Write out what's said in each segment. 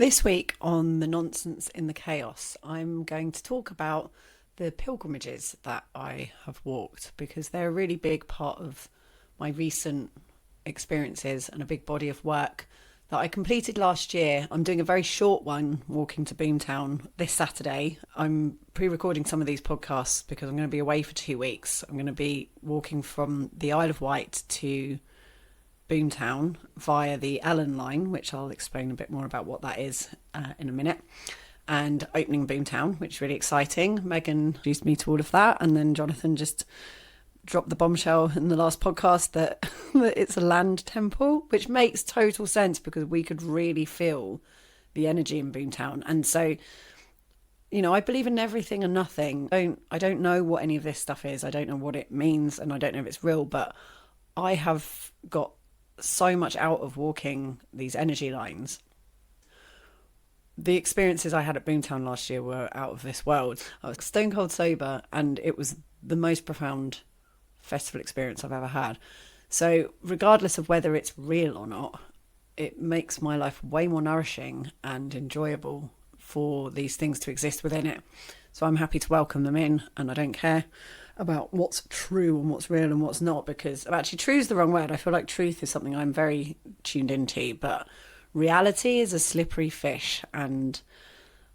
This week on The Nonsense in the Chaos, I'm going to talk about the pilgrimages that I have walked because they're a really big part of my recent experiences and a big body of work that I completed last year. I'm doing a very short one walking to Boomtown this Saturday. I'm pre-recording some of these podcasts because I'm going to be away for 2 weeks. I'm going to be walking from the Isle of Wight to Boomtown via the Ellen line, which I'll explain a bit more about what that is in a minute, and opening Boomtown, which is really exciting. Megan introduced me to all of that, and then Jonathan just dropped the bombshell in the last podcast that, that it's a land temple, which makes total sense because we could really feel the energy in Boomtown. And so, you know, I believe in everything and nothing. I don't know what any of this stuff is. I don't know what it means, and I don't know if it's real, but I have got so much out of walking these energy lines. The experiences I had at Boomtown last year were out of this world. I was stone cold sober, and it was the most profound festival experience I've ever had. So regardless of whether it's real or not, it makes my life way more nourishing and enjoyable for these things to exist within it. So I'm happy to welcome them in, and I don't care about what's true and what's real and what's not, because actually true is the wrong word. I feel like truth is something I'm very tuned into, but reality is a slippery fish, and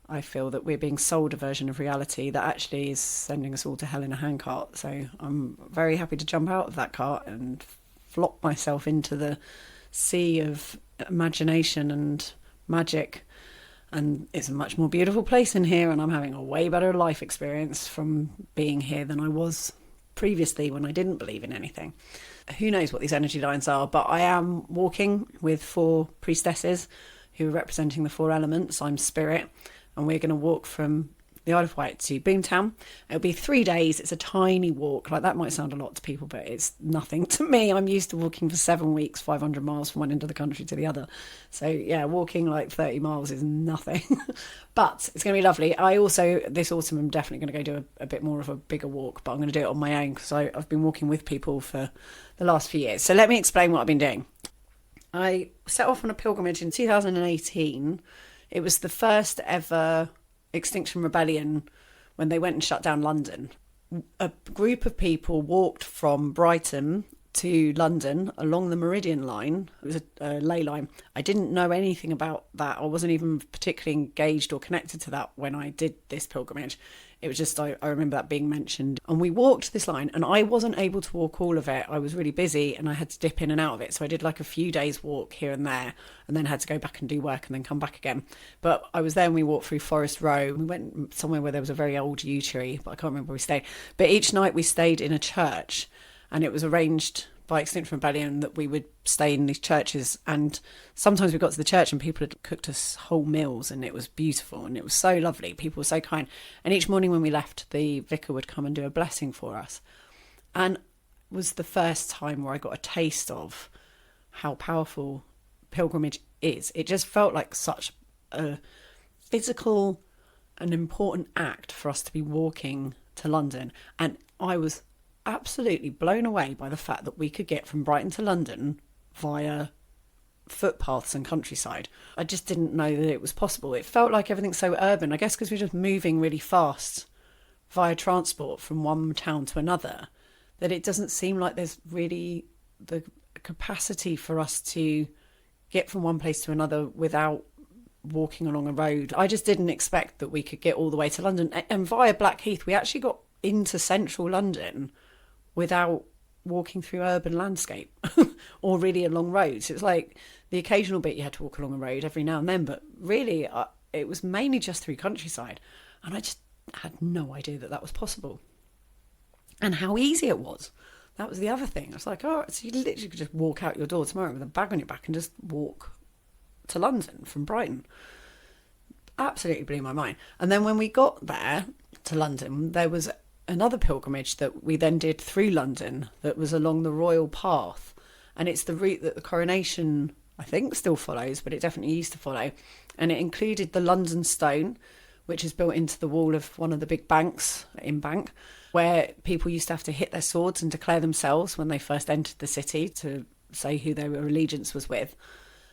I feel that we're being sold a version of reality that actually is sending us all to hell in a handcart. So I'm very happy to jump out of that cart and flop myself into the sea of imagination and magic. And it's a much more beautiful place in here, and I'm having a way better life experience from being here than I was previously when I didn't believe in anything. Who knows what these energy lines are, but I am walking with 4 priestesses who are representing the 4 elements. I'm spirit, and we're going to walk from the Isle of Wight to Boomtown. It'll be 3 days. It's a tiny walk. Like, that might sound a lot to people, but it's nothing to me. I'm used to walking for 7 weeks, 500 miles from one end of the country to the other. So yeah, walking like 30 miles is nothing, but it's going to be lovely. I also, this autumn, I'm definitely going to go do a bit more of a bigger walk, but I'm going to do it on my own because I've been walking with people for the last few years. So let me explain what I've been doing. I set off on a pilgrimage in 2018. It was the first ever Extinction Rebellion when they went and shut down London. A group of people walked from Brighton to London along the Meridian line. It was a ley line. I didn't know anything about that. I wasn't even particularly engaged or connected to that when I did this pilgrimage. It was just, I remember that being mentioned. And we walked this line, and I wasn't able to walk all of it. I was really busy and I had to dip in and out of it. So I did like a few days walk here and there, and then had to go back and do work and then come back again. But I was there and we walked through Forest Row. We went somewhere where there was a very old yew tree, but I can't remember where we stayed. But each night we stayed in a church, and it was arranged by Extinction Rebellion that we would stay in these churches. And sometimes we got to the church and people had cooked us whole meals, and it was beautiful and it was so lovely. People were so kind. And each morning when we left, the vicar would come and do a blessing for us. And it was the first time where I got a taste of how powerful pilgrimage is. It just felt like such a physical and important act for us to be walking to London. And I was absolutely blown away by the fact that we could get from Brighton to London via footpaths and countryside. I just didn't know that it was possible. It felt like everything's so urban, I guess because we're just moving really fast via transport from one town to another, that it doesn't seem like there's really the capacity for us to get from one place to another without walking along a road. I just didn't expect that we could get all the way to London. And via Blackheath, we actually got into central London without walking through urban landscape or really along roads. It was like the occasional bit you had to walk along a road every now and then, but really it was mainly just through countryside. And I just had no idea that that was possible and how easy it was. That was the other thing. I was like, oh, so you literally could just walk out your door tomorrow with a bag on your back and just walk to London from Brighton. Absolutely blew my mind. And then when we got there to London, there was another pilgrimage that we then did through London that was along the Royal Path, and it's the route that the coronation, I think, still follows, but it definitely used to follow. And it included the London Stone, which is built into the wall of one of the big banks in Bank, where people used to have to hit their swords and declare themselves when they first entered the city to say who their allegiance was with.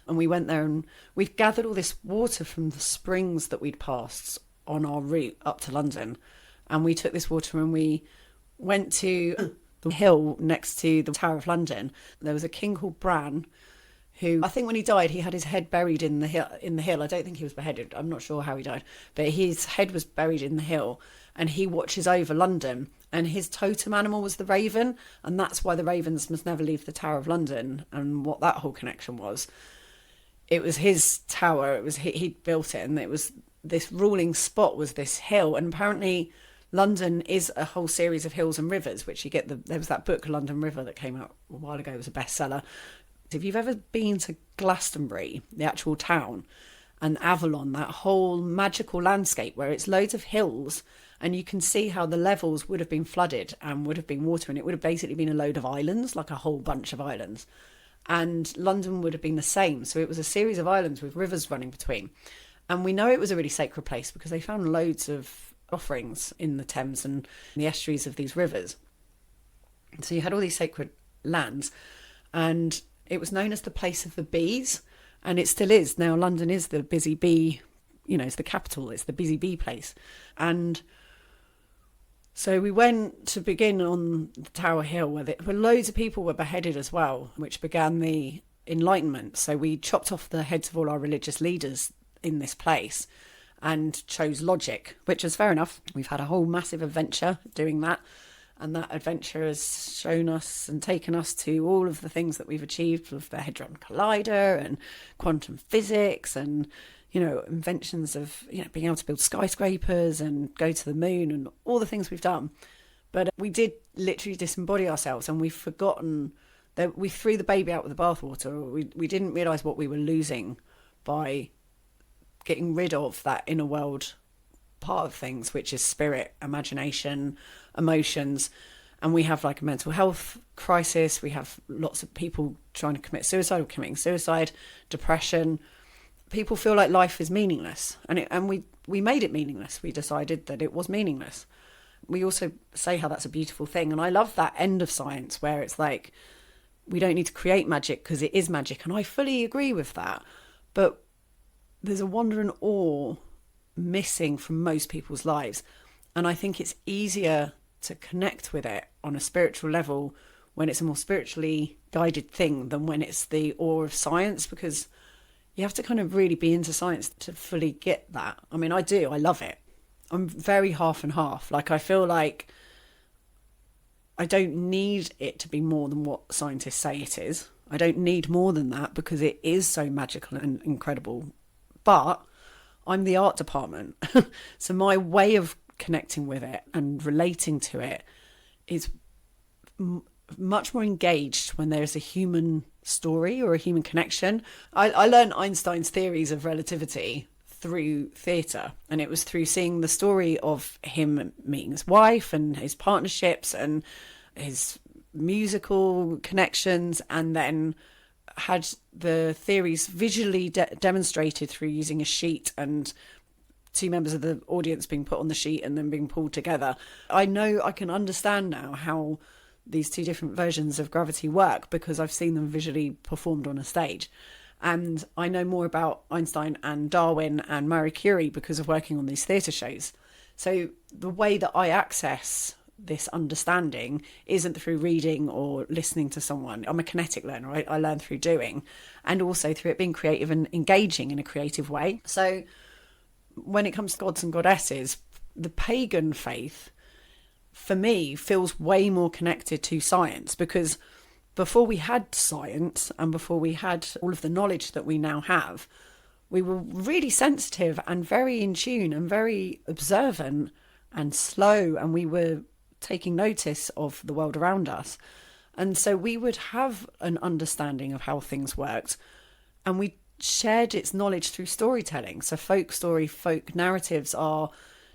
And we went there and we've gathered all this water from the springs that we'd passed on our route up to London. And we took this water and we went to the hill next to the Tower of London. There was a king called Bran who, I think when he died, he had his head buried in the hill. I don't think he was beheaded. I'm not sure how he died. But his head was buried in the hill and he watches over London. And his totem animal was the raven. And that's why the ravens must never leave the Tower of London, and what that whole connection was. It was his tower. It was he'd built it, and it was this ruling spot was this hill. And apparently London is a whole series of hills and rivers, which you get there was that book London River that came out a while ago. It was a bestseller. If you've ever been to Glastonbury, the actual town, and Avalon, that whole magical landscape where it's loads of hills, and you can see how the levels would have been flooded and would have been water, and it would have basically been a load of islands, like a whole bunch of islands. And London would have been the same. So it was a series of islands with rivers running between. And we know it was a really sacred place because they found loads of offerings in the Thames and the estuaries of these rivers. So you had all these sacred lands, and it was known as the place of the bees, and it still is. Now London is the busy bee, it's the capital, it's the busy bee place. And so we went to begin on the Tower Hill where loads of people were beheaded as well, which began the Enlightenment. So we chopped off the heads of all our religious leaders in this place and chose logic, which was fair enough. We've had a whole massive adventure doing that. And that adventure has shown us and taken us to all of the things that we've achieved with the Hadron Collider and quantum physics and, inventions of, being able to build skyscrapers and go to the moon and all the things we've done. But we did literally disembody ourselves, and we've forgotten that we threw the baby out with the bathwater. We didn't realise what we were losing by getting rid of that inner world part of things, which is spirit, imagination, emotions. And we have like a mental health crisis. We have lots of people trying to commit suicide or committing suicide, depression. People feel like life is meaningless, and we made it meaningless. We decided that it was meaningless. We also say how that's a beautiful thing, and I love that end of science where it's like we don't need to create magic because it is magic, and I fully agree with that. But there's a wonder and awe missing from most people's lives, and I think it's easier to connect with it on a spiritual level when it's a more spiritually guided thing than when it's the awe of science, because you have to kind of really be into science to fully get that. I mean, I do. I love it. I'm very half and half. Like, I feel like I don't need it to be more than what scientists say it is. I don't need more than that because it is so magical and incredible. But I'm the art department. So my way of connecting with it and relating to it is much more engaged when there's a human story or a human connection. I learned Einstein's theories of relativity through theatre, and it was through seeing the story of him meeting his wife and his partnerships and his musical connections, and then had the theories visually demonstrated through using a sheet and two members of the audience being put on the sheet and then being pulled together. I know I can understand now how these two different versions of gravity work because I've seen them visually performed on a stage. And I know more about Einstein and Darwin and Marie Curie because of working on these theatre shows. So the way that I access this understanding isn't through reading or listening to someone. I'm a kinetic learner, right? I learn through doing, and also through it being creative and engaging in a creative way. So when it comes to gods and goddesses, the pagan faith, for me, feels way more connected to science, because before we had science and before we had all of the knowledge that we now have, we were really sensitive and very in tune and very observant and slow, and we were taking notice of the world around us. And so we would have an understanding of how things worked, and we shared its knowledge through storytelling. So folk narratives are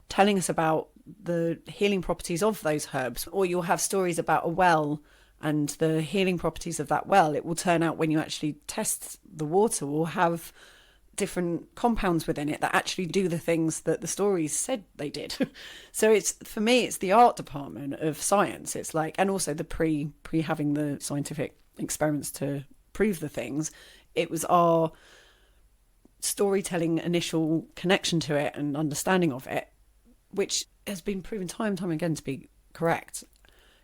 telling us about the healing properties of those herbs, or you'll have stories about a well and the healing properties of that well. It will turn out when you actually test the water will have different compounds within it that actually do the things that the stories said they did. So it's, for me, it's the art department of science. It's like, and also the pre having the scientific experiments to prove the things. It was our storytelling initial connection to it and understanding of it, which has been proven time and time again to be correct.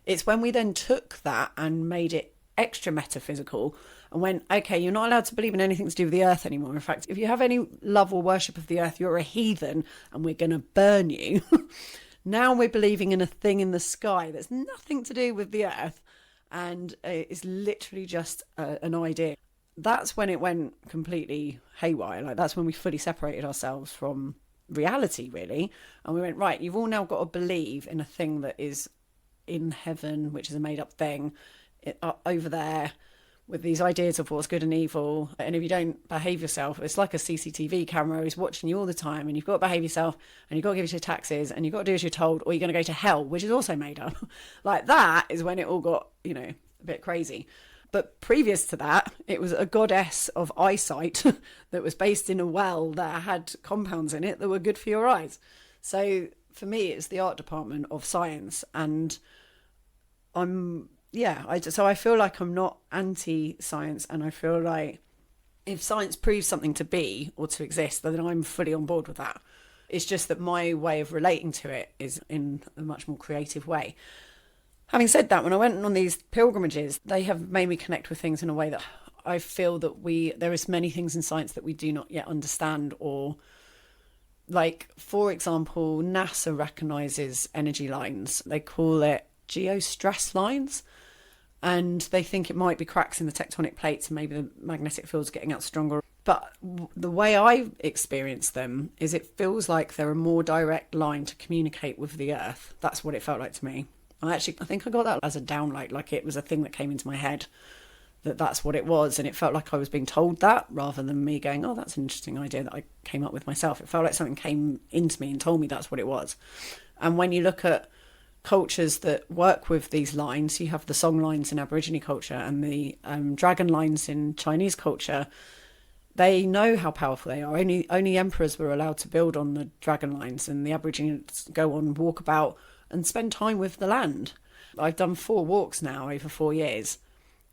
It's when we then took that and made it extra metaphysical and went, okay, you're not allowed to believe in anything to do with the earth anymore. In fact, if you have any love or worship of the earth, you're a heathen and we're going to burn you. Now we're believing in a thing in the sky that's nothing to do with the earth and it's literally just an idea. That's when it went completely haywire. Like, that's when we fully separated ourselves from reality, really. And we went, right, you've all now got to believe in a thing that is in heaven, which is a made up thing, over there with these ideas of what's good and evil. And if you don't behave yourself, it's like a CCTV camera is watching you all the time, and you've got to behave yourself, and you've got to give us your taxes, and you've got to do as you're told, or you're going to go to hell, which is also made up. Like, that is when it all got, a bit crazy. But previous to that, it was a goddess of eyesight that was based in a well that had compounds in it that were good for your eyes. So for me, it's the art department of science. And so I feel like I'm not anti-science. And I feel like if science proves something to be or to exist, then I'm fully on board with that. It's just that my way of relating to it is in a much more creative way. Having said that, when I went on these pilgrimages, they have made me connect with things in a way that I feel that there is many things in science that we do not yet understand. Or, like, for example, NASA recognises energy lines. They call it geostress lines. And they think it might be cracks in the tectonic plates and maybe the magnetic field's getting out stronger. But the way I experience them is it feels like they're a more direct line to communicate with the Earth. That's what it felt like to me. I think I got that as a downlight, like it was a thing that came into my head, that's what it was. And it felt like I was being told that rather than me going, oh, that's an interesting idea that I came up with myself. It felt like something came into me and told me that's what it was. And when you look at cultures that work with these lines, you have the song lines in Aborigine culture and the dragon lines in Chinese culture. They know how powerful they are. Only emperors were allowed to build on the dragon lines, and the Aborigines go on walkabout and spend time with the land. I've done 4 walks now over 4 years,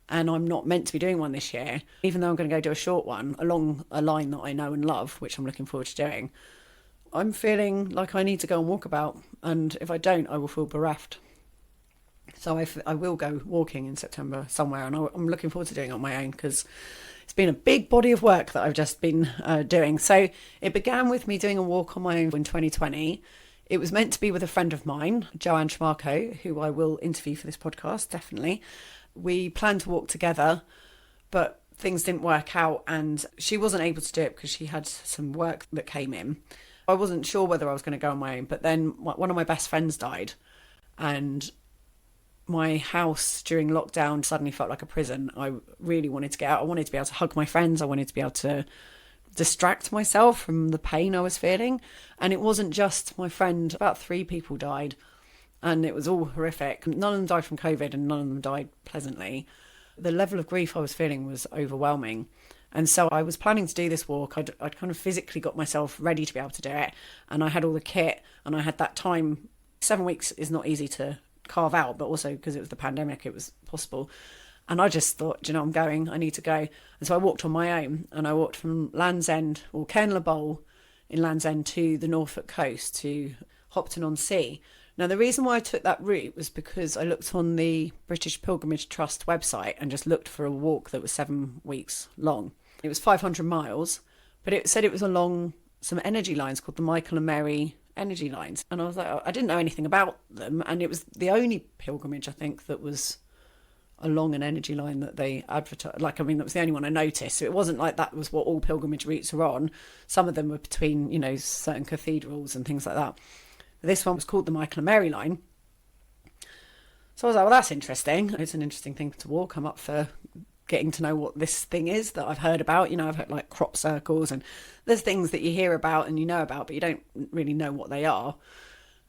and I'm not meant to be doing one this year, even though I'm going to go do a short one along a line that I know and love, which I'm looking forward to doing. I'm feeling like I need to go and walk about, and if I don't, I will feel bereft. So I will go walking in September somewhere, and I'm looking forward to doing it on my own, because it's been a big body of work that I've just been doing. So it began with me doing a walk on my own in 2020. It was meant to be with a friend of mine, Joanne Schmarko, who I will interview for this podcast, definitely. We planned to walk together, but things didn't work out, and she wasn't able to do it because she had some work that came in. I wasn't sure whether I was going to go on my own, but then one of my best friends died, and my house during lockdown suddenly felt like a prison. I really wanted to get out. I wanted to be able to hug my friends. I wanted to be able to distract myself from the pain I was feeling. And it wasn't just my friend. About 3 people died, and it was all horrific. None of them died from COVID, and none of them died pleasantly. The level of grief I was feeling was overwhelming. And so I was planning to do this walk. I'd kind of physically got myself ready to be able to do it. And I had all the kit, and I had that time. 7 weeks is not easy to carve out, but also because it was the pandemic, it was possible. And I just thought, I'm going, I need to go. And so I walked on my own, and I walked from Land's End, or Cairnlea Bowl in Land's End, to the Norfolk coast, to Hopton-on-Sea. Now, the reason why I took that route was because I looked on the British Pilgrimage Trust website and just looked for a walk that was 7 weeks long. It was 500 miles, but it said it was along some energy lines called the Michael and Mary energy lines. And I was like, I didn't know anything about them. And it was the only pilgrimage, I think, that was along an energy line that they advertised. That was the only one I noticed. So it wasn't like that was what all pilgrimage routes are on. Some of them were between, certain cathedrals and things like that. This one was called the Michael and Mary line. So I was like, well, that's interesting. It's an interesting thing to walk. I'm up for getting to know what this thing is that I've heard about. I've heard like crop circles, and there's things that you hear about and you know about, but you don't really know what they are.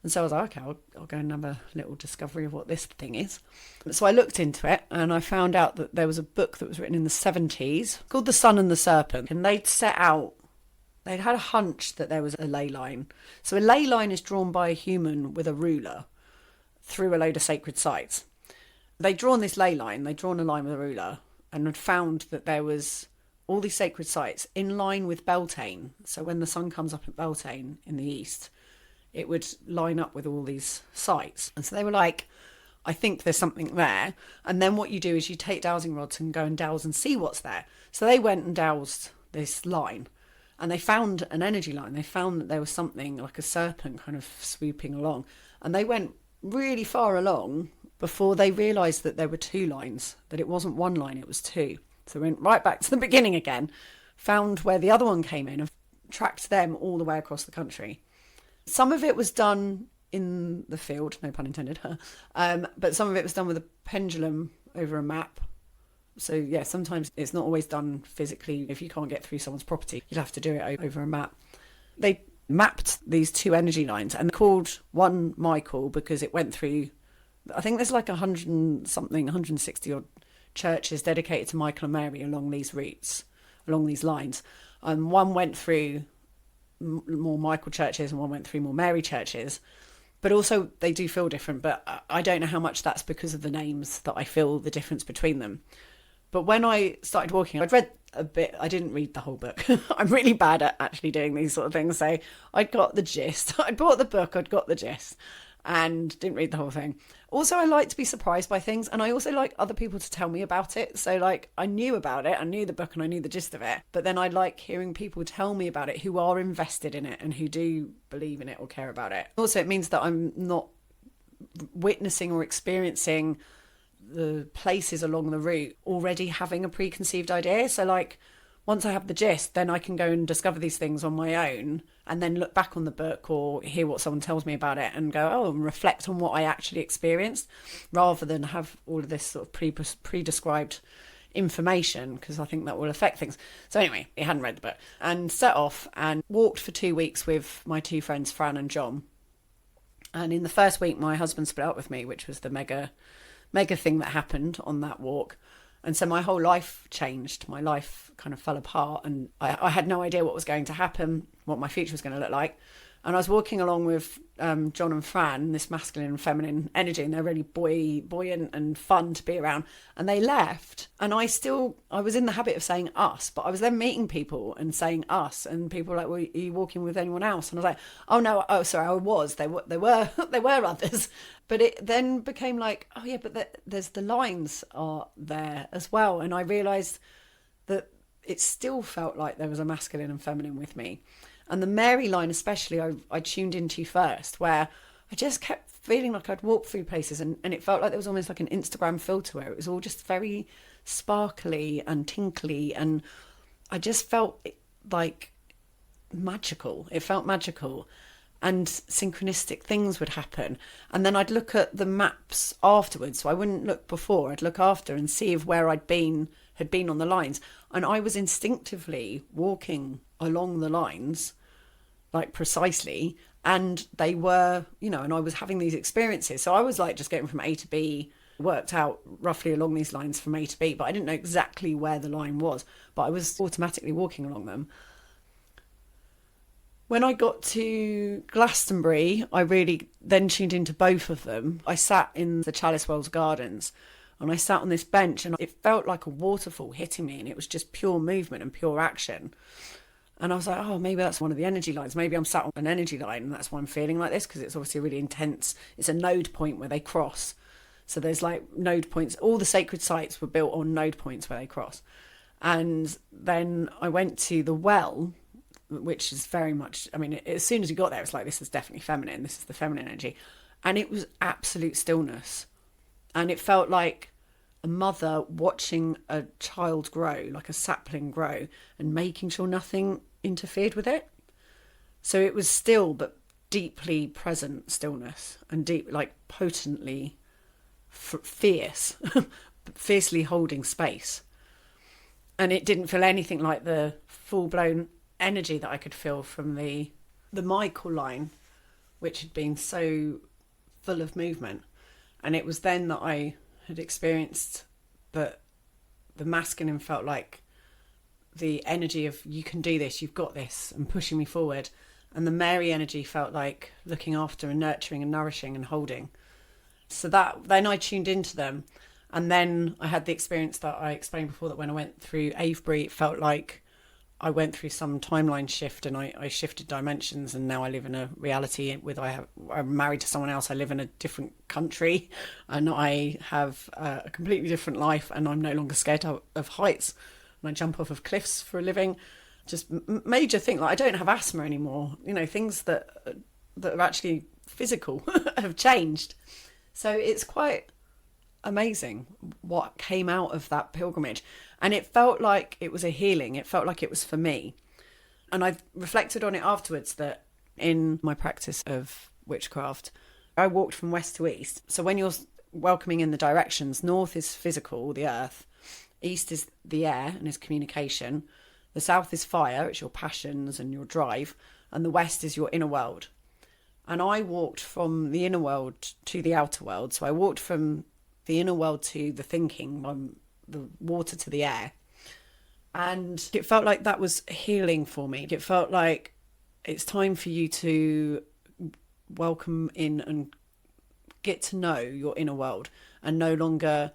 And so I was like, okay, I'll go and have a little discovery of what this thing is. So I looked into it, and I found out that there was a book that was written in the 70s called The Sun and the Serpent. And they'd had a hunch that there was a ley line. So a ley line is drawn by a human with a ruler through a load of sacred sites. They'd drawn this ley line, they'd drawn a line with a ruler, and had found that there was all these sacred sites in line with Beltane. So when the sun comes up at Beltane in the east, it would line up with all these sites. And so they were like, I think there's something there. And then what you do is you take dowsing rods and go and dowse and see what's there. So they went and dowsed this line, and they found an energy line. They found that there was something like a serpent kind of swooping along. And they went really far along before they realised that there were two lines, that it wasn't one line, it was two. So we went right back to the beginning again, found where the other one came in and tracked them all the way across the country. Some of it was done in the field, no pun intended, but some of it was done with a pendulum over a map. So yeah, sometimes it's not always done physically. If you can't get through someone's property, you'd have to do it over a map. They mapped these two energy lines and called one Michael because it went through, I think there's like 160 odd churches dedicated to Michael and Mary along these routes, along these lines. One went through more Michael churches and one went through more Mary churches. But also they do feel different, but I don't know how much that's because of the names that I feel the difference between them. But when I started walking, I'd read a bit. I didn't read the whole book. I'm really bad at actually doing these sort of things. So I got the gist. I bought the book, I'd got the gist, and didn't read the whole thing. Also, I like to be surprised by things, and I also like other people to tell me about it. So like I knew about it, I knew the book and I knew the gist of it, but then I like hearing people tell me about it who are invested in it and who do believe in it or care about it. Also, it means that I'm not witnessing or experiencing the places along the route already having a preconceived idea. So like once I have the gist, then I can go and discover these things on my own and then look back on the book or hear what someone tells me about it and go, oh, and reflect on what I actually experienced rather than have all of this sort of pre-described information, because I think that will affect things. So anyway, I hadn't read the book and set off and walked for 2 weeks with my two friends, Fran and John. And in the first week, my husband split up with me, which was the mega thing that happened on that walk. And so my whole life changed. My life kind of fell apart and I had no idea what was going to happen, what my future was going to look like. And I was walking along with John and Fran, this masculine and feminine energy, and they're really buoyant and fun to be around. And they left. And I was in the habit of saying us, but I was then meeting people and saying us. And people were like, well, are you walking with anyone else? And I was like, oh, no, oh, sorry, I was. There were there were others. But it then became like, oh, yeah, but there's the lines are there as well. And I realised that it still felt like there was a masculine and feminine with me. And the Mary line especially, I tuned into first, where I just kept feeling like I'd walk through places and it felt like there was almost like an Instagram filter where it was all just very sparkly and tinkly. And I just felt like magical. It felt magical. And synchronistic things would happen. And then I'd look at the maps afterwards. So I wouldn't look before, I'd look after and see if where had been on the lines. And I was instinctively walking along the lines, like precisely. And they were, and I was having these experiences. So I was like just getting from A to B, worked out roughly along these lines from A to B. But I didn't know exactly where the line was. But I was automatically walking along them. When I got to Glastonbury, I really then tuned into both of them. I sat in the Chalice Wells Gardens and I sat on this bench and it felt like a waterfall hitting me and it was just pure movement and pure action. And I was like, oh, maybe that's one of the energy lines. Maybe I'm sat on an energy line and that's why I'm feeling like this, because it's obviously really intense. It's a node point where they cross. So there's like node points. All the sacred sites were built on node points where they cross. And then I went to the well, which is very much, as soon as you got there, it's like, this is definitely feminine. This is the feminine energy. And it was absolute stillness. And it felt like a mother watching a child grow, like a sapling grow, and making sure nothing interfered with it. So it was still, but deeply present stillness and deep, like potently fierce, fiercely holding space. And it didn't feel anything like the full-blown energy that I could feel from the Michael line, which had been so full of movement. And it was then that I had experienced that the masculine felt like the energy of, you can do this, you've got this, and pushing me forward. And the Mary energy felt like looking after and nurturing and nourishing and holding. So that then I tuned into them. And then I had the experience that I explained before, that when I went through Avebury, it felt like I went through some timeline shift, and I shifted dimensions, and now I live in a reality with I'm married to someone else. I live in a different country, and I have a completely different life, and I'm no longer scared of heights, and I jump off of cliffs for a living. Just major thing, like I don't have asthma anymore. Things that are actually physical have changed. So it's quite amazing what came out of that pilgrimage. And it felt like it was a healing. It felt like it was for me. And I've reflected on it afterwards, that in my practice of witchcraft, I walked from west to east. So when you're welcoming in the directions, north is physical, the earth, east is the air and is communication, the south is fire, it's your passions and your drive, and the west is your inner world. And I walked from the inner world to the outer world. So I walked from the inner world to the thinking, from the water to the air. And it felt like that was healing for me. It felt like it's time for you to welcome in and get to know your inner world, and no longer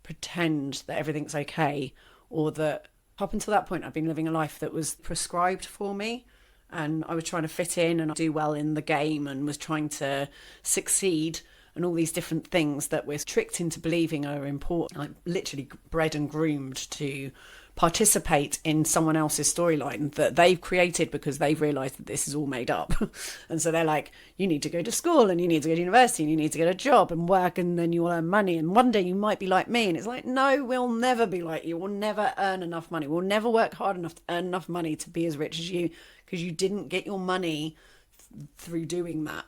pretend that everything's okay, or that up until that point I've been living a life that was prescribed for me, and I was trying to fit in and do well in the game, and was trying to succeed, and all these different things that we're tricked into believing are important, like literally bred and groomed to participate in someone else's storyline that they've created because they've realised that this is all made up. And so they're like, you need to go to school, and you need to go to university, and you need to get a job and work, and then you'll earn money, and one day you might be like me. And it's like, no, we'll never be like you. We'll never earn enough money. We'll never work hard enough to earn enough money to be as rich as you, because you didn't get your money through doing that.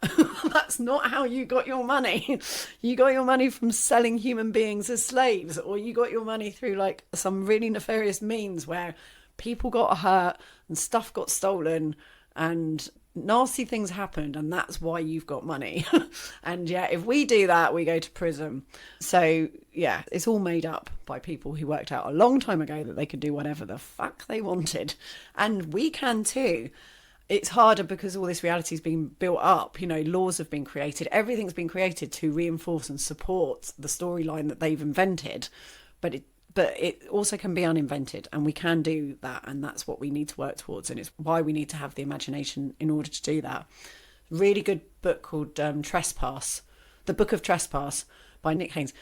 That's not how you got your money. You got your money from selling human beings as slaves, or you got your money through like some really nefarious means where people got hurt and stuff got stolen and nasty things happened, and that's why you've got money. And yeah, if we do that, we go to prison. So yeah, it's all made up by people who worked out a long time ago that they could do whatever the fuck they wanted, and we can too. It's harder because all this reality is being built up. Laws have been created. Everything's been created to reinforce and support the storyline that they've invented. But it also can be uninvented, and we can do that. And that's what we need to work towards. And it's why we need to have the imagination in order to do that. Really good book called Trespass, The Book of Trespass by Nick Haynes.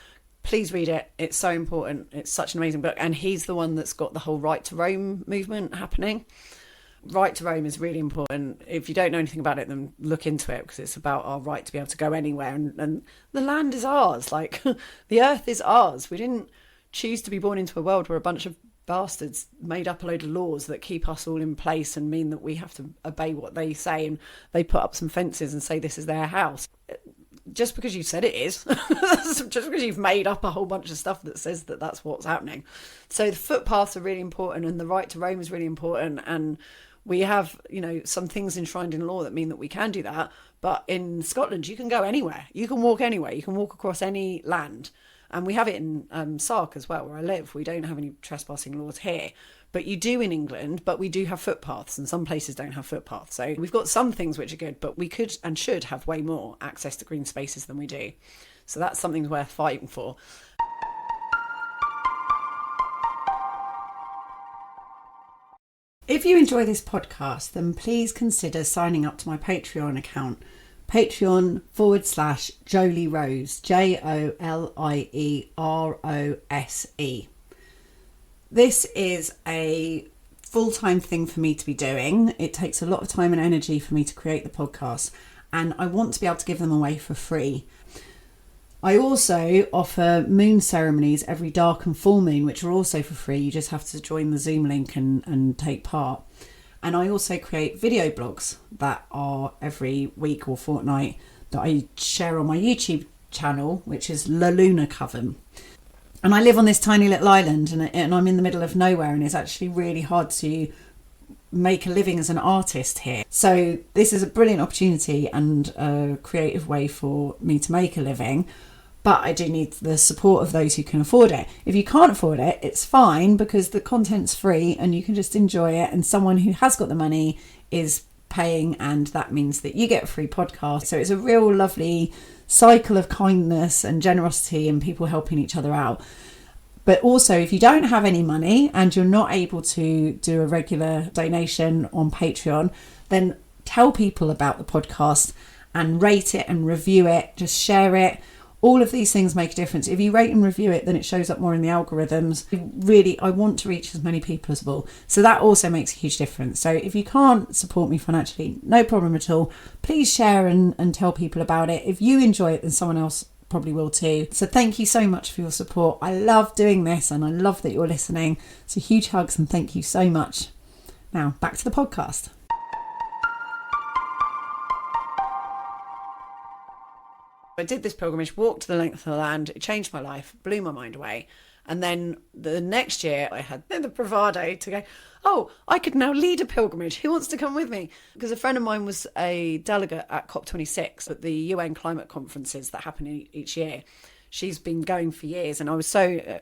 Please read it. It's so important. It's such an amazing book. And he's the one that's got the whole Right to Roam movement happening. Right to roam is really important. If you don't know anything about it, then look into it, because it's about our right to be able to go anywhere, and the land is ours. Like the earth is ours. We didn't choose to be born into a world where a bunch of bastards made up a load of laws that keep us all in place and mean that we have to obey what they say, and they put up some fences and say this is their house. Just because you said it is, just because you've made up a whole bunch of stuff that says that that's what's happening. So the footpaths are really important, and the right to roam is really important, and we have, some things enshrined in law that mean that we can do that. But in Scotland, you can go anywhere. You can walk anywhere. You can walk across any land. And we have it in Sark as well, where I live. We don't have any trespassing laws here. But you do in England, but we do have footpaths, and some places don't have footpaths. So we've got some things which are good, but we could and should have way more access to green spaces than we do. So that's something worth fighting for. If you enjoy this podcast, then please consider signing up to my Patreon account, Patreon.com/Jolie Rose, JOLIEROSE. This is a full-time thing for me to be doing. It takes a lot of time and energy for me to create the podcast, and I want to be able to give them away for free. I also offer moon ceremonies every dark and full moon, which are also for free. You just have to join the Zoom link and take part. And I also create video blogs that are every week or fortnight that I share on my YouTube channel, which is La Luna Coven. And I live on this tiny little island, and I'm in the middle of nowhere, and it's actually really hard to make a living as an artist here. So this is a brilliant opportunity and a creative way for me to make a living. But I do need the support of those who can afford it. If you can't afford it, it's fine, because the content's free and you can just enjoy it. And someone who has got the money is paying, and that means that you get a free podcast. So it's a real lovely cycle of kindness and generosity and people helping each other out. But also, if you don't have any money and you're not able to do a regular donation on Patreon, then tell people about the podcast and rate it and review it. Just share it. All of these things make a difference. If you rate and review it, then it shows up more in the algorithms. Really, I want to reach as many people as possible. So that also makes a huge difference. So if you can't support me financially, no problem at all. Please share and tell people about it. If you enjoy it, then someone else probably will too. So thank you so much for your support. I love doing this and I love that you're listening. So huge hugs and thank you so much. Now, back to the podcast. I did this pilgrimage, walked to the length of the land. It changed my life, blew my mind away. And then the next year I had the bravado to go, oh, I could now lead a pilgrimage. Who wants to come with me? Because a friend of mine was a delegate at COP26 at the UN climate conferences that happen each year. She's been going for years and I was so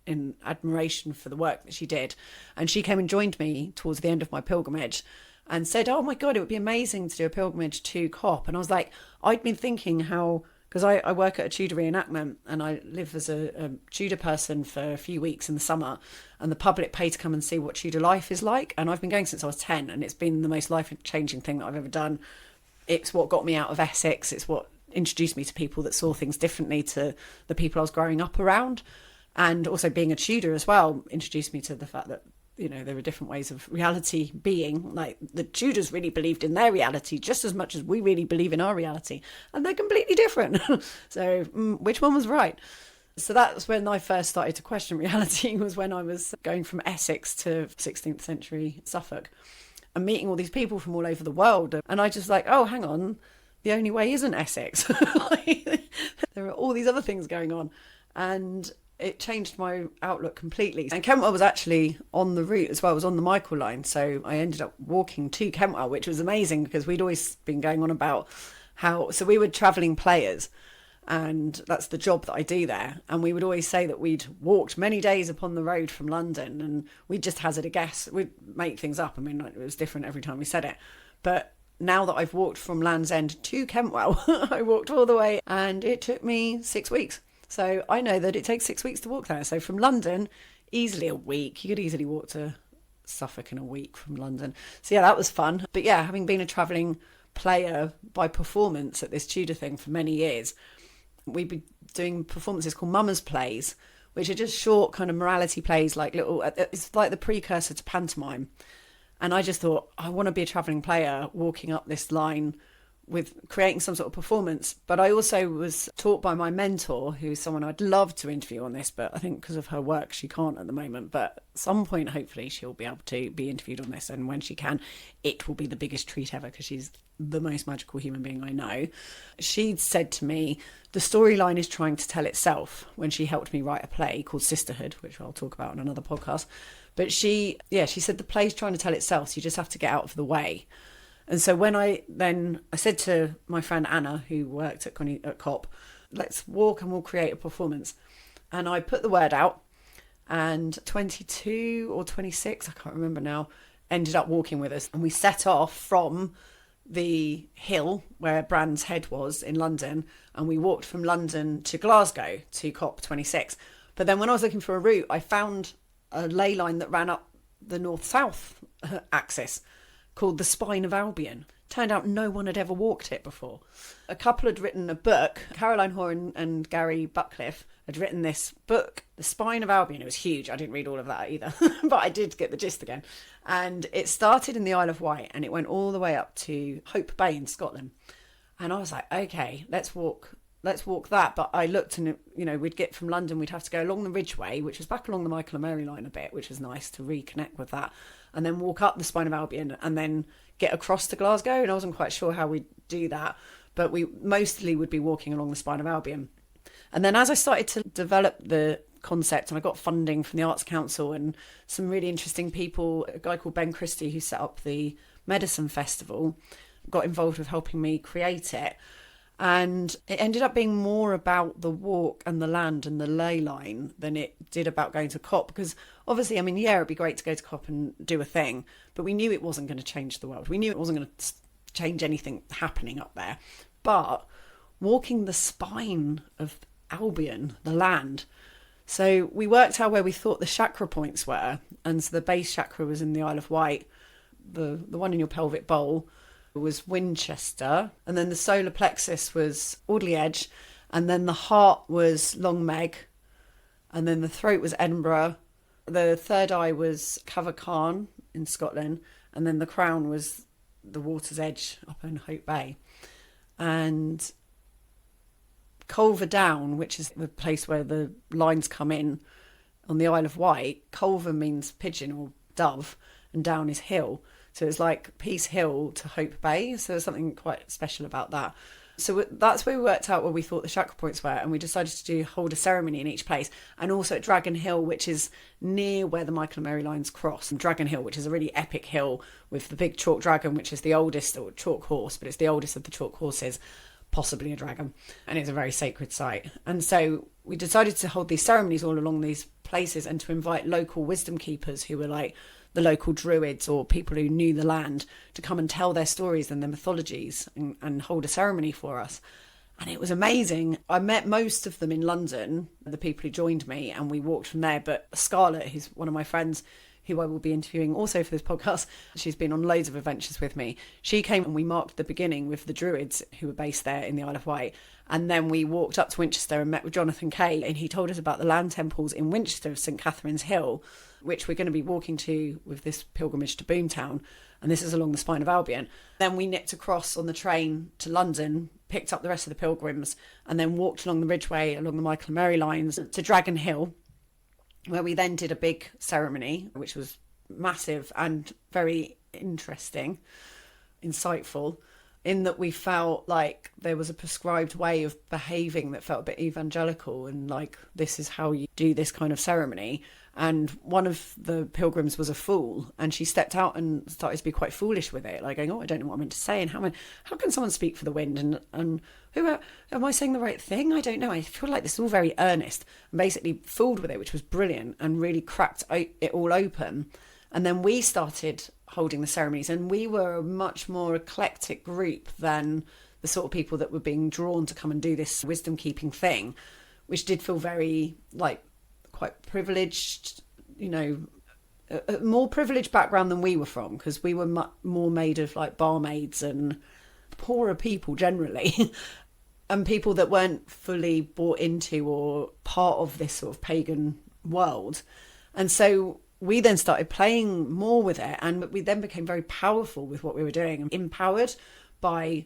in admiration for the work that she did. And she came and joined me towards the end of my pilgrimage and said, oh my God, it would be amazing to do a pilgrimage to COP. And I was like, I'd been thinking how... Because I work at a Tudor reenactment and I live as a Tudor person for a few weeks in the summer, and the public pay to come and see what Tudor life is like. And I've been going since I was 10 and it's been the most life-changing thing that I've ever done. It's what got me out of Essex. It's what introduced me to people that saw things differently to the people I was growing up around. And also being a Tudor as well introduced me to the fact that, you know, there are different ways of reality being. Like the Tudors really believed in their reality just as much as we really believe in our reality, and they're completely different. So which one was right? So that's when I first started to question reality, was when I was going from Essex to 16th century Suffolk and meeting all these people from all over the world. And I just like, oh, hang on, the only way isn't Essex. There are all these other things going on. And it changed my outlook completely. And Kentwell was actually on the route as well. It was on the Michael line. So I ended up walking to Kentwell, which was amazing because we'd always been going on about how... So we were travelling players and that's the job that I do there. And we would always say that we'd walked many days upon the road from London and we'd just hazard a guess. We'd make things up. I mean, it was different every time we said it. But now that I've walked from Land's End to Kentwell, I walked all the way and it took me 6 weeks. So I know that it takes 6 weeks to walk there. So from London, easily a week. You could easily walk to Suffolk in a week from London. So yeah, that was fun. But yeah, having been a travelling player by performance at this Tudor thing for many years, we'd be doing performances called Mummers Plays, which are just short kind of morality plays, like little, it's like the precursor to pantomime. And I just thought, I want to be a travelling player walking up this line with creating some sort of performance. But I also was taught by my mentor, who's someone I'd love to interview on this, but I think because of her work she can't at the moment, but at some point hopefully she'll be able to be interviewed on this, and when she can it will be the biggest treat ever because she's the most magical human being I know. She'd said to me the storyline is trying to tell itself, when she helped me write a play called Sisterhood, which I'll talk about in another podcast. But she said the play's trying to tell itself, so you just have to get out of the way. And so when I said to my friend Anna, who worked at COP, let's walk and we'll create a performance. And I put the word out, and 22 or 26, I can't remember now, ended up walking with us. And we set off from the hill where Brands Head was in London, and we walked from London to Glasgow to COP26. But then when I was looking for a route, I found a ley line that ran up the north-south axis, called the Spine of Albion. Turned out no one had ever walked it before. A couple had written a book. Caroline Hoare and Gary Biltcliffe had written this book, The Spine of Albion. It was huge. I didn't read all of that either, but I did get the gist again. And it started in the Isle of Wight and it went all the way up to Hope Bay in Scotland. And I was like, okay, let's walk that. But I looked and, we'd get from London, we'd have to go along the Ridgeway, which was back along the Michael and Mary line a bit, which was nice to reconnect with that. And then walk up the Spine of Albion and then get across to Glasgow. And I wasn't quite sure how we'd do that, but we mostly would be walking along the Spine of Albion. And then as I started to develop the concept, and I got funding from the Arts Council and some really interesting people, a guy called Ben Christie, who set up the Medicine Festival, got involved with helping me create it. And it ended up being more about the walk and the land and the ley line than it did about going to COP. Because obviously, it'd be great to go to COP and do a thing, but we knew it wasn't going to change the world. We knew it wasn't going to change anything happening up there. But walking the spine of Albion, the land. So we worked out where we thought the chakra points were, and so the base chakra was in the Isle of Wight, the one in your pelvic bowl was Winchester, and then the solar plexus was Audley Edge, and then the heart was Long Meg, and then the throat was Edinburgh, the third eye was Cavercarn in Scotland, and then the crown was the water's edge up in Hope Bay. And Culver Down, which is the place where the lines come in on the Isle of Wight, Culver means pigeon or dove, and down is hill. So it's like Peace Hill to Hope Bay. So there's something quite special about that. So that's where we worked out where we thought the chakra points were, and we decided to hold a ceremony in each place, and also at Dragon Hill, which is near where the Michael and Mary lines cross. And Dragon Hill, which is a really epic hill with the big chalk dragon, which is the oldest, or chalk horse, but it's the oldest of the chalk horses, possibly a dragon, and it's a very sacred site. And so we decided to hold these ceremonies all along these places, and to invite local wisdom keepers who were like the local druids or people who knew the land to come and tell their stories and their mythologies, and hold a ceremony for us. And it was amazing. I met most of them in London, the people who joined me, and we walked from there. But Scarlett, who's one of my friends, who I will be interviewing also for this podcast, she's been on loads of adventures with me. She came and we marked the beginning with the druids who were based there in the Isle of Wight. And then we walked up to Winchester and met with Jonathan Kay, and he told us about the land temples in Winchester of St Catherine's Hill, which we're going to be walking to with this pilgrimage to Boomtown. And this is along the spine of Albion. Then we nipped across on the train to London, picked up the rest of the pilgrims, and then walked along the Ridgeway, along the Michael and Mary lines to Dragon Hill, where we then did a big ceremony, which was massive and very interesting, insightful, in that we felt like there was a prescribed way of behaving that felt a bit evangelical, and like, this is how you do this kind of ceremony. And one of the pilgrims was a fool, and she stepped out and started to be quite foolish with it, like going, oh, I don't know what I'm meant to say, and how can someone speak for the wind, and who am I saying the right thing? I don't know. I feel like this is all very earnest, and basically fooled with it, which was brilliant, and really cracked it all open. And then we started holding the ceremonies, and we were a much more eclectic group than the sort of people that were being drawn to come and do this wisdom keeping thing, which did feel very like quite privileged, you know, a more privileged background than we were from, because we were more made of like barmaids and poorer people generally, and people that weren't fully bought into or part of this sort of pagan world. And so we then started playing more with it, and we then became very powerful with what we were doing, empowered by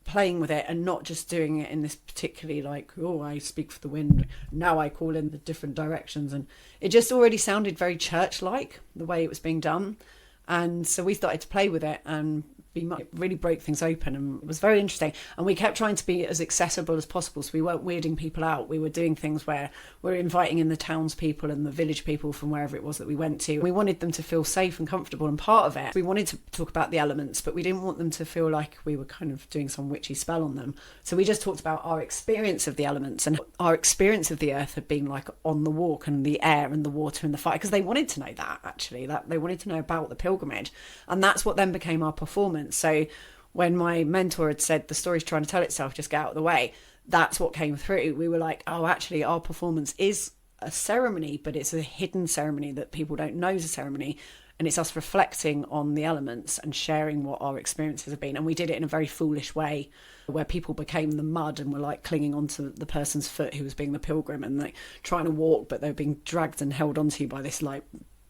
playing with it and not just doing it in this particularly like, oh, I speak for the wind, now I call in the different directions. And it just already sounded very church-like, the way it was being done. And so we started to play with it and really broke things open, and it was very interesting. And we kept trying to be as accessible as possible, so we weren't weirding people out. We were doing things where we were inviting in the townspeople and the village people from wherever it was that we went to. We wanted them to feel safe and comfortable and part of it. We wanted to talk about the elements, but we didn't want them to feel like we were kind of doing some witchy spell on them. So we just talked about our experience of the elements, and our experience of the earth had been like on the walk, and the air and the water and the fire, because they wanted to know that, actually, that they wanted to know about the pilgrimage. And that's what then became our performance. So when my mentor had said the story's trying to tell itself, just get out of the way, that's what came through. We were like, oh, actually our performance is a ceremony, but it's a hidden ceremony that people don't know is a ceremony, and it's us reflecting on the elements and sharing what our experiences have been. And we did it in a very foolish way, where people became the mud and were like clinging onto the person's foot who was being the pilgrim, and like trying to walk, but they were being dragged and held onto by this like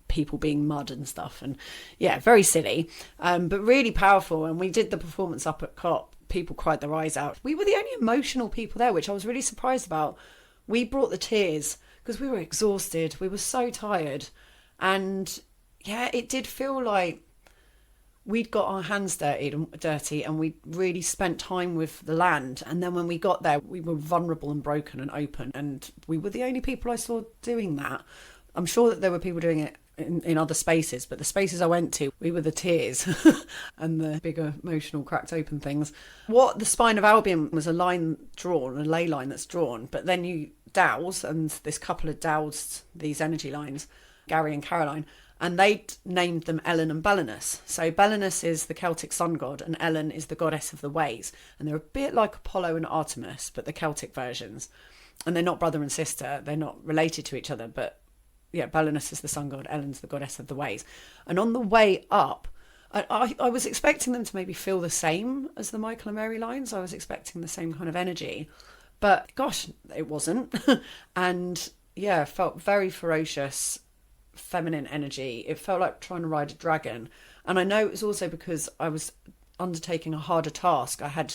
people being mud and stuff. And yeah, very silly, but really powerful. And we did the performance up at COP. People cried their eyes out. We were the only emotional people there, which I was really surprised about. We brought the tears because we were exhausted. We were so tired. And yeah, it did feel like we'd got our hands dirty and we really spent time with the land. And then when we got there, we were vulnerable and broken and open. And we were the only people I saw doing that. I'm sure that there were people doing it in other spaces, but the spaces I went to, we were the tears and the bigger emotional cracked open things. What the spine of Albion was a line drawn, a ley line that's drawn, but then you dowse, and this couple had dowsed these energy lines, Gary and Caroline, and they named them Ellen and Belenus. So Belenus is the Celtic sun god and Ellen is the goddess of the ways. And they're a bit like Apollo and Artemis, but the Celtic versions. And they're not brother and sister. They're not related to each other. But yeah, Belenus is the sun god, Ellen's the goddess of the ways. And on the way up, I was expecting them to maybe feel the same as the Michael and Mary lines. I was expecting the same kind of energy. But gosh, it wasn't. And yeah, felt very ferocious, feminine energy. It felt like trying to ride a dragon. And I know it was also because I was undertaking a harder task. I had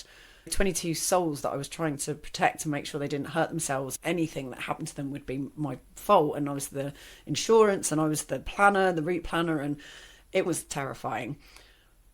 22 souls that I was trying to protect and make sure they didn't hurt themselves. Anything that happened to them would be my fault. And I was the insurance and I was the planner, the route planner, and it was terrifying.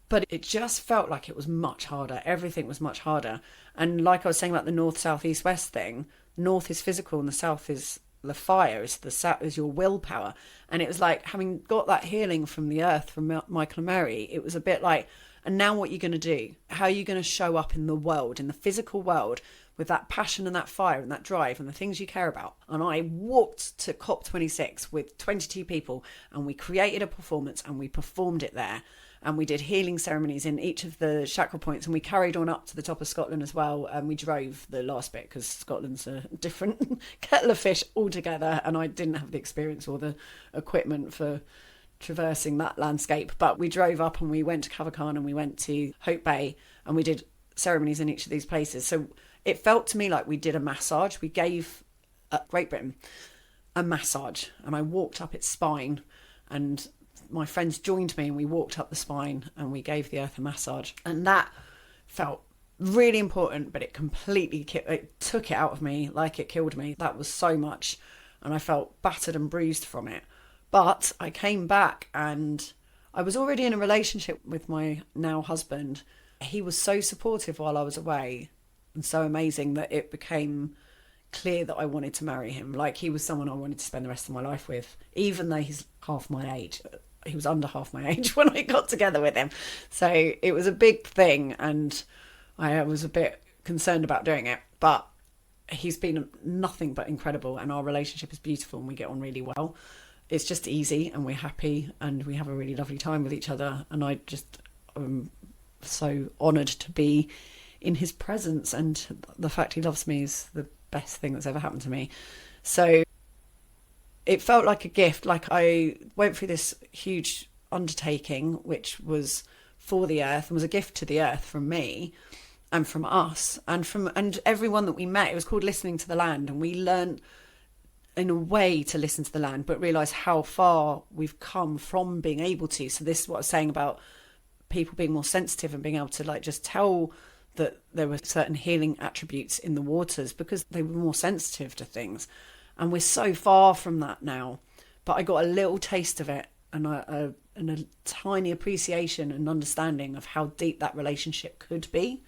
But it just felt like it was much harder. Everything was much harder. And like I was saying about the north, south, east, west thing, north is physical and the south is the fire, is your willpower. And it was like, having got that healing from the earth, from Michael and Mary, it was a bit like, and now what are you going to do? How are you going to show up in the world, in the physical world, with that passion and that fire and that drive and the things you care about? And I walked to COP26 with 22 people and we created a performance and we performed it there. And we did healing ceremonies in each of the chakra points, and we carried on up to the top of Scotland as well. And we drove the last bit because Scotland's a different kettle of fish altogether. And I didn't have the experience or the equipment for traversing that landscape. But we drove up and we went to Cavercarn and we went to Hope Bay and we did ceremonies in each of these places. So it felt to me like we did a massage. We gave Great Britain a massage, and I walked up its spine, and my friends joined me and we walked up the spine and we gave the earth a massage. And that felt really important, but it completely it took it out of me, like it killed me. That was so much, and I felt battered and bruised from it. But I came back and I was already in a relationship with my now husband. He was so supportive while I was away and so amazing that it became clear that I wanted to marry him. Like, he was someone I wanted to spend the rest of my life with, even though he's half my age. He was under half my age when I got together with him. So it was a big thing and I was a bit concerned about doing it. But he's been nothing but incredible and our relationship is beautiful and we get on really well. It's just easy and we're happy and we have a really lovely time with each other. And I just am so honoured to be in his presence, and the fact he loves me is the best thing that's ever happened to me. So it felt like a gift. Like, I went through this huge undertaking, which was for the earth and was a gift to the earth from me and from us and everyone that we met. It was called Listening to the Land, and we learned in a way to listen to the land, but realise how far we've come from being able to. So this is what I was saying about people being more sensitive and being able to, like, just tell that there were certain healing attributes in the waters because they were more sensitive to things. And we're so far from that now. But I got a little taste of it and a tiny appreciation and understanding of how deep that relationship could be.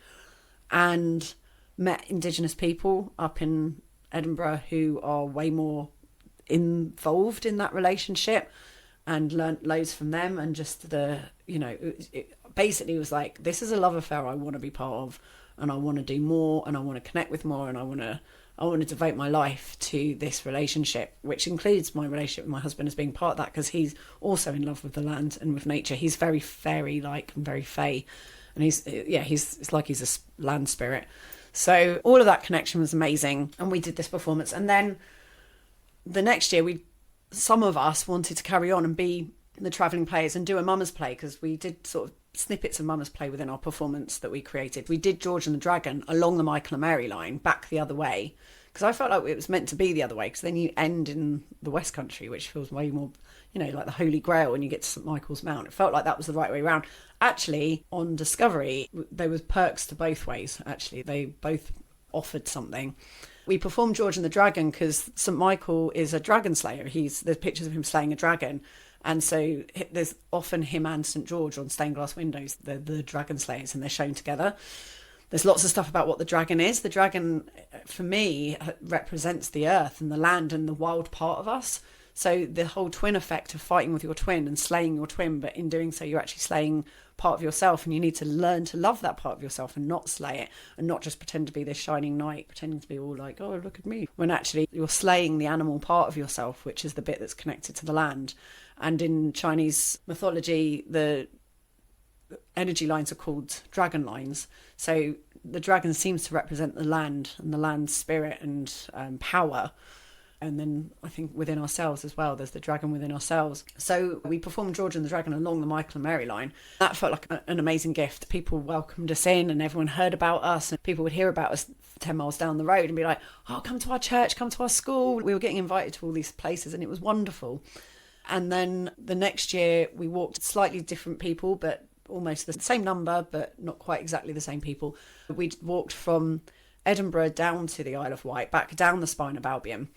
And met Indigenous people up in Edinburgh who are way more involved in that relationship, and learnt loads from them. And just it basically was like, this is a love affair I want to be part of, and I want to do more, and I want to connect with more, and I want to devote my life to this relationship, which includes my relationship with my husband as being part of that, because he's also in love with the land and with nature. He's very fairy-like and very fae, and it's like he's a land spirit. So all of that connection was amazing, and we did this performance. And then the next year, some of us wanted to carry on and be the travelling players and do a Mama's Play, because we did sort of snippets of Mama's Play within our performance that we created. We did George and the Dragon along the Michael and Mary line, back the other way, because I felt like it was meant to be the other way, because then you end in the West Country, which feels way more, like the Holy Grail when you get to St Michael's Mount. It felt like that was the right way around. Actually, on Discovery, there was perks to both ways, actually. They both offered something. We performed George and the Dragon because St Michael is a dragon slayer. There's pictures of him slaying a dragon. And so there's often him and St George on stained glass windows. They're the dragon slayers, and they're shown together. There's lots of stuff about what the dragon is. The dragon, for me, represents the earth and the land and the wild part of us. So the whole twin effect of fighting with your twin and slaying your twin, but in doing so, you're actually slaying part of yourself, and you need to learn to love that part of yourself and not slay it, and not just pretend to be this shining knight, pretending to be all like, oh, look at me, when actually you're slaying the animal part of yourself, which is the bit that's connected to the land. And in Chinese mythology, the energy lines are called dragon lines. So the dragon seems to represent the land and the land's spirit and power. And then I think within ourselves as well, there's the dragon within ourselves. So we performed George and the Dragon along the Michael and Mary line. That felt like an amazing gift. People welcomed us in, and everyone heard about us, and people would hear about us 10 miles down the road and be like, oh, come to our church, come to our school. We were getting invited to all these places, and it was wonderful. And then the next year we walked slightly different people, but almost the same number, but not quite exactly the same people. We walked from Edinburgh down to the Isle of Wight, back down the spine of Albion.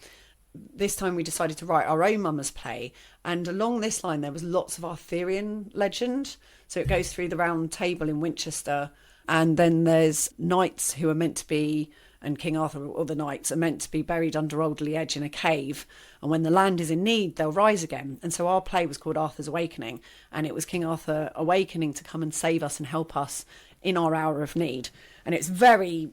This time we decided to write our own Mama's play, and along this line there was lots of Arthurian legend. So it goes through the Round Table in Winchester, and then there's knights who are meant to be, and King Arthur or the knights are meant to be buried under Alderley Edge in a cave, and when the land is in need they'll rise again. And so our play was called Arthur's Awakening, and it was King Arthur awakening to come and save us and help us in our hour of need. And it's very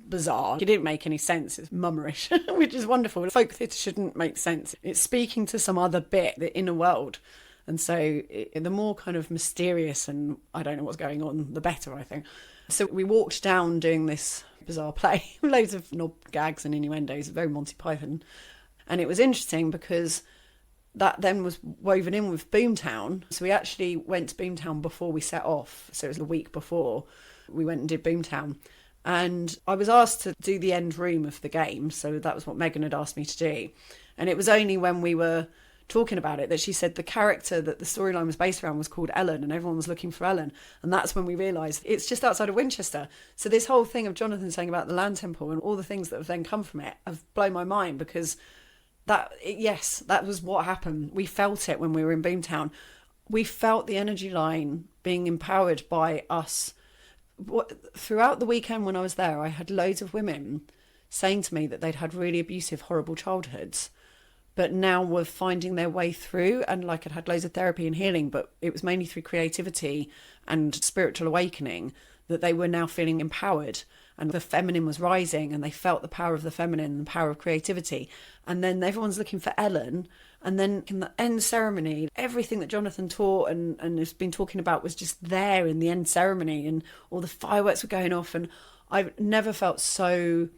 bizarre. It didn't make any sense. It's mummerish, which is wonderful. Folk theatre shouldn't make sense. It's speaking to some other bit, the inner world. And so the more kind of mysterious and I don't know what's going on, the better, I think. So we walked down doing this bizarre play, loads of knob gags and innuendos, very Monty Python. And it was interesting because that then was woven in with Boomtown. So we actually went to Boomtown before we set off. So it was the week before we went and did Boomtown. And I was asked to do the end room of the game. So that was what Megan had asked me to do. And it was only when we were talking about it that she said the character that the storyline was based around was called Ellen, and everyone was looking for Ellen. And that's when we realised it's just outside of Winchester. So this whole thing of Jonathan saying about the land temple and all the things that have then come from it have blown my mind, because that was what happened. We felt it when we were in Boomtown. We felt the energy line being empowered by us. Throughout the weekend when I was there, I had loads of women saying to me that they'd had really abusive, horrible childhoods, but now were finding their way through, and like had loads of therapy and healing, but it was mainly through creativity and spiritual awakening that they were now feeling empowered, and the feminine was rising, and they felt the power of the feminine and the power of creativity. And then everyone's looking for Ellen. And then in the end ceremony, everything that Jonathan taught and has been talking about was just there in the end ceremony, and all the fireworks were going off. And I've never felt so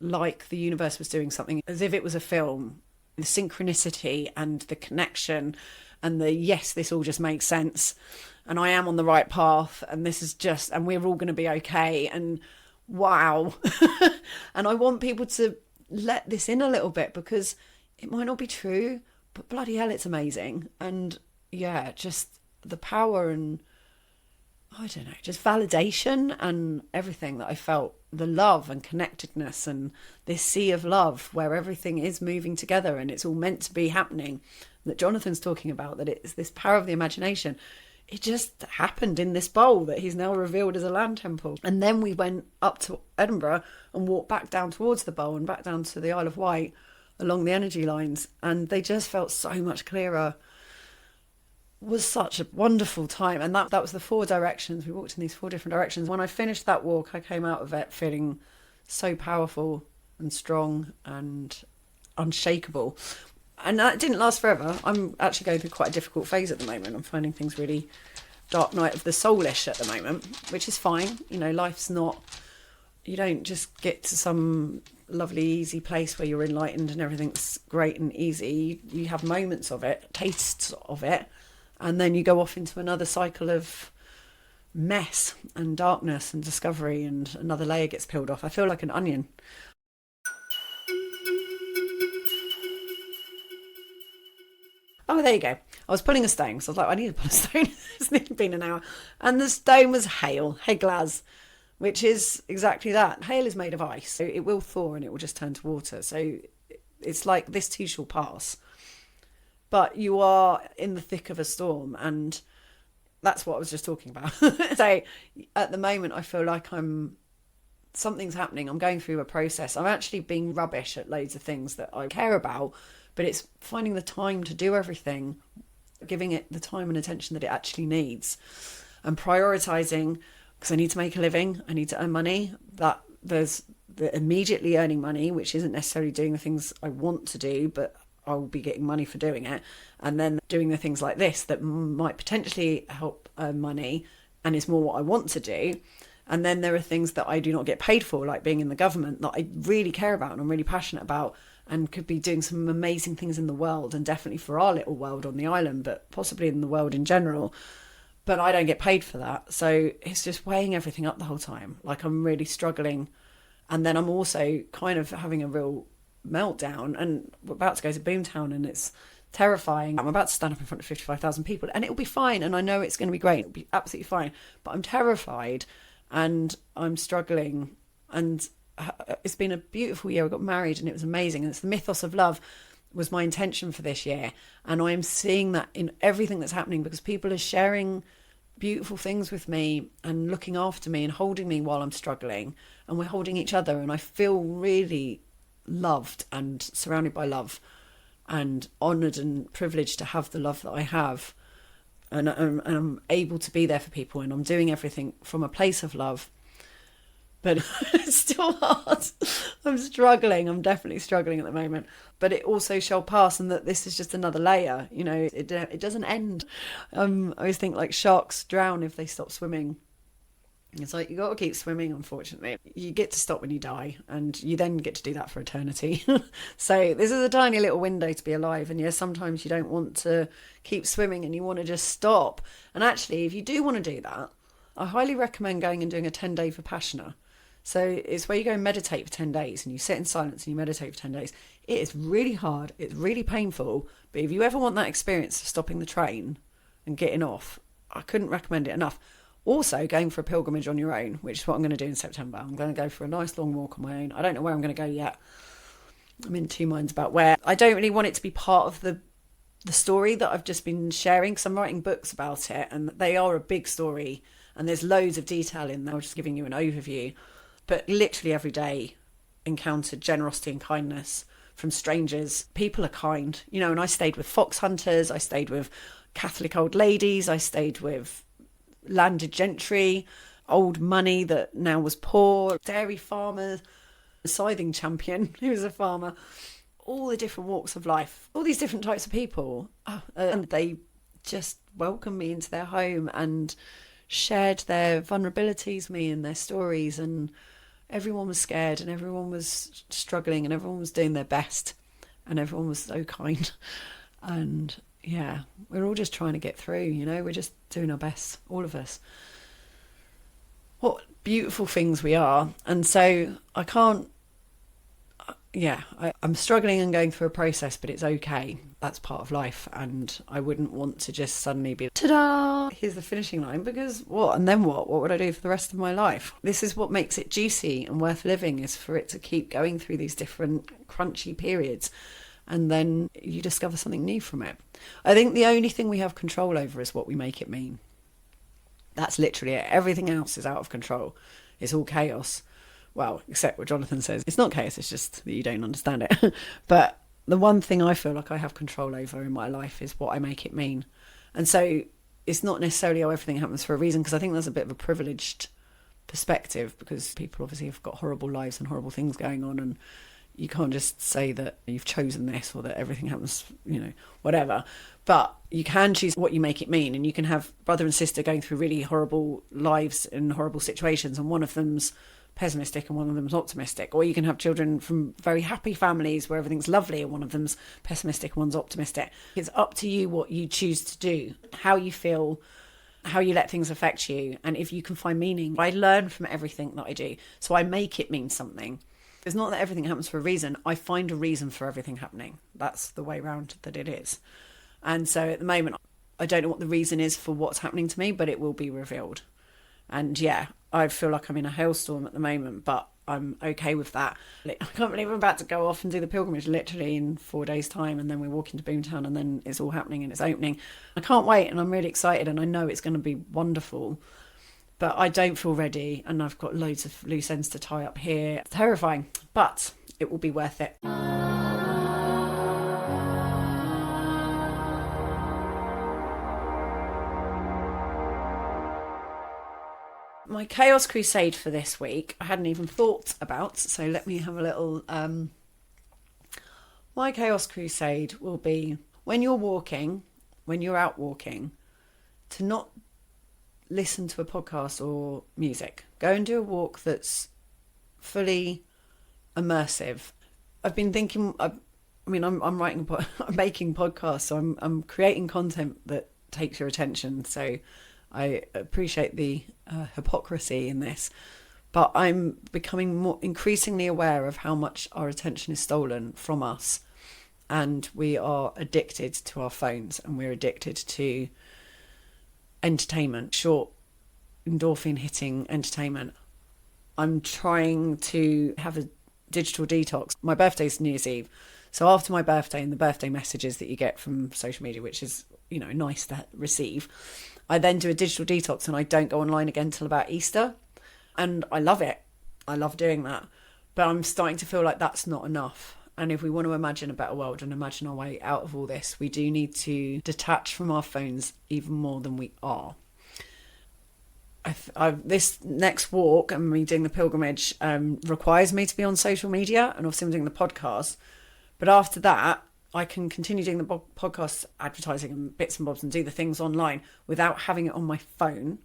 like the universe was doing something, as if it was a film. The synchronicity and the connection and the, yes, this all just makes sense. And I am on the right path. And this is just, and we're all going to be okay. And wow. And I want people to let this in a little bit, because it might not be true, but bloody hell, it's amazing. And yeah, just the power and, I don't know, just validation and everything that I felt, the love and connectedness and this sea of love where everything is moving together and it's all meant to be happening, that Jonathan's talking about, that it's this power of the imagination. It just happened in this bowl that he's now revealed as a land temple. And then we went up to Edinburgh and walked back down towards the bowl and back down to the Isle of Wight along the energy lines, and they just felt so much clearer. It was such a wonderful time. And that was the 4 directions. We walked in these 4 different directions. When I finished that walk, I came out of it feeling so powerful and strong and unshakable. And that didn't last forever. I'm actually going through quite a difficult phase at the moment. I'm finding things really dark night of the soulish at the moment, which is fine. You know, life's not, you don't just get to some lovely, easy place where you're enlightened and everything's great and easy. You have moments of it, tastes of it, and then you go off into another cycle of mess and darkness and discovery, and another layer gets peeled off. I feel like an onion. Oh, there you go. I was pulling a stone, so I was like, I need to pull a stone. It's nearly been an hour. And the stone was hail, heglas, which is exactly that. Hail is made of ice, so it will thaw and it will just turn to water. So it's like, this too shall pass. But you are in the thick of a storm, and that's what I was just talking about. So at the moment, I feel like something's happening. I'm going through a process. I'm actually being rubbish at loads of things that I care about, but it's finding the time to do everything, giving it the time and attention that it actually needs, and prioritizing, because I need to make a living, I need to earn money. That there's the immediately earning money, which isn't necessarily doing the things I want to do, but I'll be getting money for doing it. And then doing the things like this that might potentially help earn money and is more what I want to do. And then there are things that I do not get paid for, like being in the government, that I really care about and I'm really passionate about, and could be doing some amazing things in the world, and definitely for our little world on the island, but possibly in the world in general. But I don't get paid for that. So it's just weighing everything up the whole time. Like, I'm really struggling. And then I'm also kind of having a real meltdown, and we're about to go to Boomtown, and it's terrifying. I'm about to stand up in front of 55,000 people, and it'll be fine. And I know it's going to be great. It'll be absolutely fine. But I'm terrified and I'm struggling. And it's been a beautiful year. I got married and it was amazing. And it's the mythos of love was my intention for this year. And I'm seeing that in everything that's happening, because people are sharing beautiful things with me and looking after me and holding me while I'm struggling. And we're holding each other. And I feel really loved and surrounded by love, and honoured and privileged to have the love that I have. And I'm able to be there for people, and I'm doing everything from a place of love. But it's still hard. I'm struggling. I'm definitely struggling at the moment. But it also shall pass, and that this is just another layer. You know, it doesn't end. I always think, like, sharks drown if they stop swimming. It's like, you got to keep swimming, unfortunately. You get to stop when you die, and you then get to do that for eternity. So this is a tiny little window to be alive. And yes, sometimes you don't want to keep swimming and you want to just stop. And actually, if you do want to do that, I highly recommend going and doing a 10-day Vipassana. So it's where you go and meditate for 10 days, and you sit in silence and you meditate for 10 days. It is really hard. It's really painful. But if you ever want that experience of stopping the train and getting off, I couldn't recommend it enough. Also, going for a pilgrimage on your own, which is what I'm going to do in September. I'm going to go for a nice long walk on my own. I don't know where I'm going to go yet. I'm in two minds about where. I don't really want it to be part of the story that I've just been sharing, because I'm writing books about it, and they are a big story, and there's loads of detail in there. I'm just giving you an overview. But literally every day encountered generosity and kindness from strangers. People are kind, you know, and I stayed with fox hunters. I stayed with Catholic old ladies. I stayed with landed gentry, old money that now was poor, dairy farmer, a scything champion who was a farmer, all the different walks of life, all these different types of people. And they just welcomed me into their home and shared their vulnerabilities with me and their stories. And everyone was scared, and everyone was struggling, and everyone was doing their best, and everyone was so kind. And yeah, we're all just trying to get through, you know, we're just doing our best, all of us. What beautiful things we are. And so I can't, I'm struggling and going through a process, but it's okay. That's part of life. And I wouldn't want to just suddenly be, ta-da, here's the finishing line, because what? And then what? What would I do for the rest of my life? This is what makes it juicy and worth living, is for it to keep going through these different crunchy periods. And then you discover something new from it. I think the only thing we have control over is what we make it mean. That's literally it. Everything else is out of control. It's all chaos. Well, except what Jonathan says. It's not chaos, it's just that you don't understand it. But the one thing I feel like I have control over in my life is what I make it mean. And so it's not necessarily, oh, everything happens for a reason, because I think there's a bit of a privileged perspective, because people obviously have got horrible lives and horrible things going on, and you can't just say that you've chosen this or that everything happens, you know, whatever. But you can choose what you make it mean. And you can have brother and sister going through really horrible lives in horrible situations, and one of them's pessimistic and one of them's optimistic. Or you can have children from very happy families where everything's lovely and one of them's pessimistic and one's optimistic. It's up to you what you choose to do, how you feel, how you let things affect you, and if you can find meaning. I learn from everything that I do, so I make it mean something. It's not that everything happens for a reason. I find a reason for everything happening. That's the way round that it is. And so at the moment, I don't know what the reason is for what's happening to me, but it will be revealed. And yeah, I feel like I'm in a hailstorm at the moment, but I'm okay with that. I can't believe I'm about to go off and do the pilgrimage literally in 4 days' time, and then we're walking to Boomtown, and then it's all happening and it's opening. I can't wait, and I'm really excited, and I know it's going to be wonderful. But I don't feel ready, and I've got loads of loose ends to tie up here. It's terrifying, but it will be worth it. my Chaos Crusade for this week, I hadn't even thought about, so let me have a little... My Chaos Crusade will be when you're out walking, to not listen to a podcast or music. Go and do a walk that's fully immersive. I've been thinking, I'm writing, I'm making podcasts, so I'm creating content that takes your attention. So I appreciate the hypocrisy in this, but I'm becoming more increasingly aware of how much our attention is stolen from us, and we are addicted to our phones, and we're addicted to entertainment, short endorphin hitting entertainment. I'm trying to have a digital detox. My birthday's New Year's Eve, so after my birthday and the birthday messages that you get from social media, which is, you know, nice to receive, I then do a digital detox and I don't go online again till about Easter. And I love it. I love doing that. But I'm starting to feel like that's not enough. And if we want to imagine a better world and imagine our way out of all this, we do need to detach from our phones even more than we are. This next walk and me doing the pilgrimage requires me to be on social media, and obviously I'm doing the podcast. But after that, I can continue doing the podcast advertising and bits and bobs and do the things online without having it on my phone.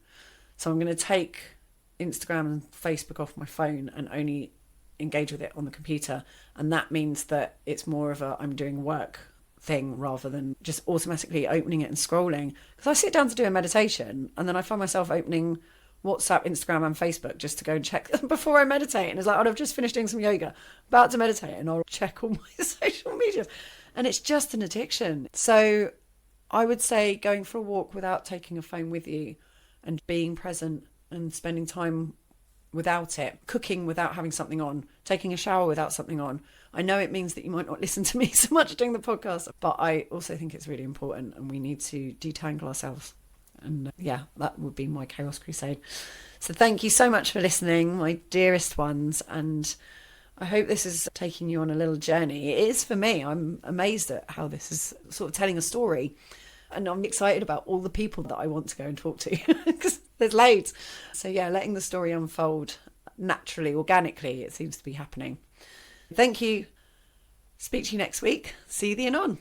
So I'm going to take Instagram and Facebook off my phone and only engage with it on the computer. And that means that it's more of I'm doing work thing rather than just automatically opening it and scrolling. Because I sit down to do a meditation and then I find myself opening WhatsApp, Instagram and Facebook just to go and check them before I meditate. And it's like, I've just finished doing some yoga, about to meditate, and I'll check all my social media. And it's just an addiction. So I would say going for a walk without taking a phone with you and being present and spending time without it, cooking without having something on, taking a shower without something on. I know it means that you might not listen to me so much doing the podcast, but I also think it's really important and we need to detangle ourselves. And that would be my Chaos Crusade. So thank you so much for listening, my dearest ones. And I hope this is taking you on a little journey. It is for me. I'm amazed at how this is sort of telling a story. And I'm excited about all the people that I want to go and talk to because there's loads. So letting the story unfold naturally, organically, it seems to be happening. Thank you. Speak to you next week. See you the anon.